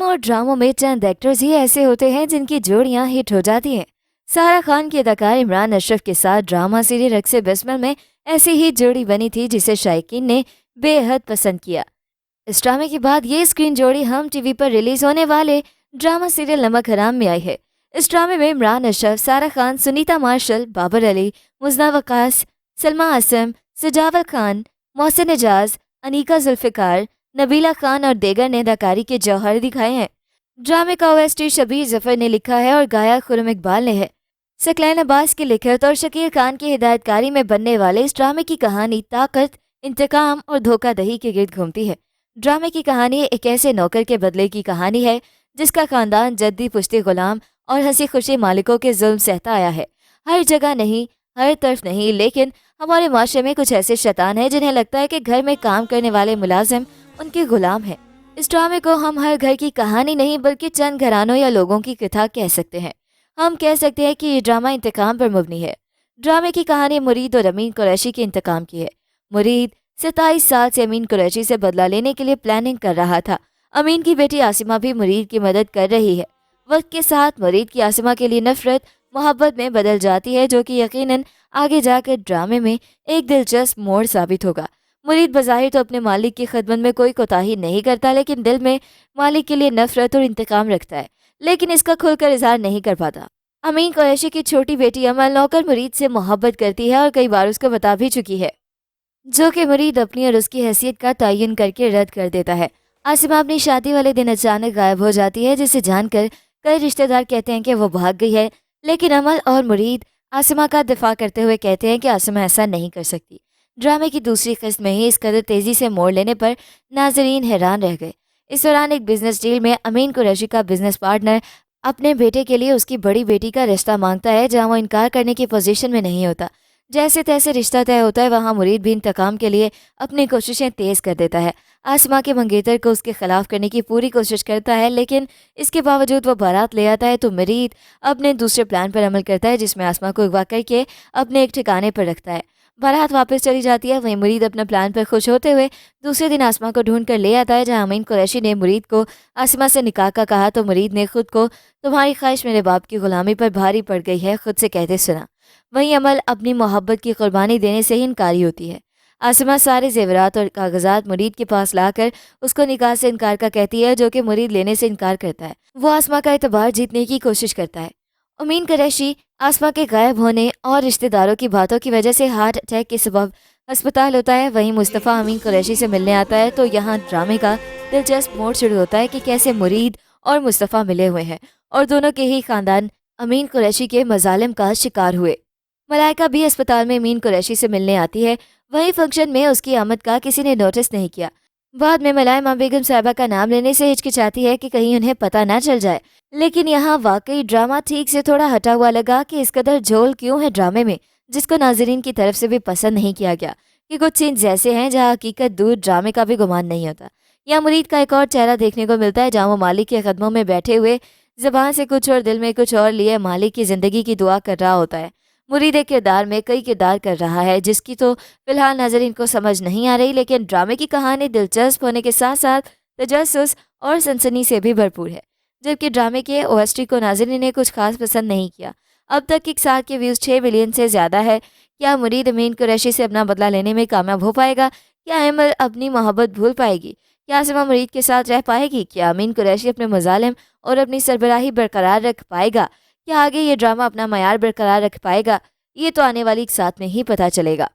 فلموں اور ڈراموں میں چند ایکٹرز ہی ایسے ہوتے ہیں جن کی جوڑیاں ہٹ ہو جاتی ہیں۔ سارہ خان کی اداکار عمران اشرف کے ساتھ ڈرامہ سیریل رقص بسمل میں ایسی ہی جوڑی بنی تھی جسے شائقین نے بے حد پسند کیا۔ اس ڈرامے کے بعد یہ اسکرین جوڑی ہم ٹی وی پر ریلیز ہونے والے ڈرامہ سیریل نمک حرام میں آئی ہے۔ اس ڈرامے میں عمران اشرف، سارہ خان، سنیتا مارشل، بابر علی، مزنہ وقاص، سلمیٰ اعظم، سجاول خان، محسن اعجاز، انیکا ذوالفقار، نبیلہ خان اور دیگر نے اداکاری کے جوہر دکھائے ہیں۔ ڈرامے کا OST شبیر ظفر نے لکھا ہے اور گایا خرم اقبال نے ہے۔ ثقلین عباس کی لکھت اور شکیل خان کی ہدایت کاری میں بننے والے اس ڈرامے کی کہانی طاقت، انتقام اور دھوکہ دہی کے گرد گھومتی ہے۔ ڈرامے کی کہانی ایک ایسے نوکر کے بدلے کی کہانی ہے جس کا خاندان جدی پشتی غلام اور ہنسی خوشی مالکوں کے ظلم سہتا آیا ہے۔ ہر جگہ نہیں، ہر طرف نہیں، لیکن ہمارے معاشرے میں کچھ ایسے شیطان ہیں جنہیں لگتا ہے کہ گھر میں کام کرنے والے ملازم ان کے غلام ہیں۔ اس ڈرامے کو ہم ہر گھر کی کہانی نہیں بلکہ چند گھرانوں یا لوگوں کی کتھا کہہ سکتے ہیں۔ ہم کہہ سکتے ہیں کہ یہ ڈرامہ انتقام پر مبنی ہے۔ ڈرامے کی کہانی مرید اور امین قریشی کے انتقام کی ہے۔ مرید 27 سال سے امین قریشی سے بدلہ لینے کے لیے پلاننگ کر رہا تھا۔ امین کی بیٹی عاصمہ بھی مرید کی مدد کر رہی ہے۔ وقت کے ساتھ مرید کی عاصمہ کے لیے نفرت محبت میں بدل جاتی ہے، جو کہ یقیناً آگے جا کر ڈرامے میں ایک دلچسپ موڑ ثابت ہوگا۔ مرید بظاہر تو اپنے مالک کی خدمت میں کوئی کوتاہی نہیں کرتا، لیکن دل میں مالک کے لیے نفرت اور انتقام رکھتا ہے، لیکن اس کا کھل کر اظہار نہیں کر پاتا۔ امین قریشی کی چھوٹی بیٹی امل نوکر مرید سے محبت کرتی ہے اور کئی بار اس کو بتا بھی چکی ہے، جو کہ مرید اپنی اور اس کی حیثیت کا تعین کر کے رد کر دیتا ہے۔ عاصمہ اپنی شادی والے دن اچانک غائب ہو جاتی ہے، جسے جان کر کئی رشتہ دار کہتے ہیں کہ وہ بھاگ گئی ہے، لیکن امل اور مرید عاصمہ کا دفاع کرتے ہوئے کہتے ہیں کہ عاصمہ ایسا نہیں کر سکتی۔ ڈرامے کی دوسری قسط میں ہی اس قدر تیزی سے موڑ لینے پر ناظرین حیران رہ گئے۔ اس دوران ایک بزنس ڈیل میں امین قریشی کا بزنس پارٹنر اپنے بیٹے کے لیے اس کی بڑی بیٹی کا رشتہ مانگتا ہے، جہاں وہ انکار کرنے کی پوزیشن میں نہیں ہوتا۔ جیسے تیسے رشتہ طے ہوتا ہے، وہاں مرید بھی انتقام کے لیے اپنی کوششیں تیز کر دیتا ہے۔ عاصمہ کے منگیتر کو اس کے خلاف کرنے کی پوری کوشش کرتا ہے، لیکن اس کے باوجود وہ بارات لے آتا ہے تو مرید اپنے دوسرے پلان پر عمل کرتا ہے، جس میں عاصمہ کو اغوا کر کے اپنے ایک ٹھکانے پر رکھتا ہے۔ بارات واپس چلی جاتی ہے، وہیں مرید اپنے پلان پر خوش ہوتے ہوئے دوسرے دن عاصمہ کو ڈھونڈ کر لے آتا ہے۔ جہاں امین قریشی نے مرید کو عاصمہ سے نکاح کا کہا تو مرید نے خود کو تمہاری خواہش میرے باپ کی غلامی پر بھاری پڑ گئی ہے خود سے کہتے سنا۔ وہیں عمل اپنی محبت کی قربانی دینے سے ہی انکاری ہوتی ہے۔ عاصمہ سارے زیورات اور کاغذات مرید کے پاس لا کر اس کو نکاح سے انکار کا کہتی ہے، جو کہ مرید لینے سے انکار کرتا ہے۔ وہ عاصمہ کا اعتبار جیتنے کی کوشش کرتا ہے۔ امین قریشی عاصمہ کے غائب ہونے اور رشتہ داروں کی باتوں کی وجہ سے ہارٹ اٹیک کے سبب ہسپتال ہوتا ہے۔ وہیں مصطفیٰ امین قریشی سے ملنے آتا ہے تو یہاں ڈرامے کا دلچسپ موڑ شروع ہوتا ہے کہ کیسے مرید اور مصطفیٰ ملے ہوئے ہیں اور دونوں کے ہی خاندان امین قریشی کے مظالم کا شکار ہوئے۔ ملائکہ بھی اسپتال میں امین قریشی سے ملنے آتی ہے۔ وہیں فنکشن میں اس کی آمد کا کسی نے نوٹس نہیں کیا۔ بعد میں ملائمہ بیگم صاحبہ کا نام لینے سے ہچکچاتی ہے کہ کہیں انہیں پتہ نہ چل جائے، لیکن یہاں واقعی ڈرامہ ٹھیک سے تھوڑا ہٹا ہوا لگا کہ اس قدر جھول کیوں ہے ڈرامے میں، جس کو ناظرین کی طرف سے بھی پسند نہیں کیا گیا کہ کچھ سینز ایسے ہیں جہاں حقیقت دور ڈرامے کا بھی گمان نہیں ہوتا۔ یا مرید کا ایک اور چہرہ دیکھنے کو ملتا ہے، جہاں وہ مالک کے قدموں میں بیٹھے ہوئے زبان سے کچھ اور دل میں کچھ اور لیے مالک کی زندگی کی دعا کر رہا ہوتا ہے۔ مرید ایک کردار میں کئی کردار کر رہا ہے، جس کی تو فی الحال ناظرین کو سمجھ نہیں آ رہی، لیکن ڈرامے کی کہانی دلچسپ ہونے کے ساتھ ساتھ تجسس اور سنسنی سے بھی بھرپور ہے، جبکہ ڈرامے کے OST کو ناظرین نے کچھ خاص پسند نہیں کیا۔ اب تک ایک ساتھ کے ویوز 6 ملین سے زیادہ ہے۔ کیا مرید امین قریشی سے اپنا بدلہ لینے میں کامیاب ہو پائے گا؟ کیا امل اپنی محبت بھول پائے گی؟ کیا عاصمہ مرید کے ساتھ رہ پائے گی؟ کیا امین قریشی اپنے مظالم اور اپنی سربراہی برقرار رکھ پائے گا؟ کیا آگے یہ ڈرامہ اپنا معیار برقرار رکھ پائے گا؟ یہ تو آنے والی ایک ساتھ میں ہی پتہ چلے گا۔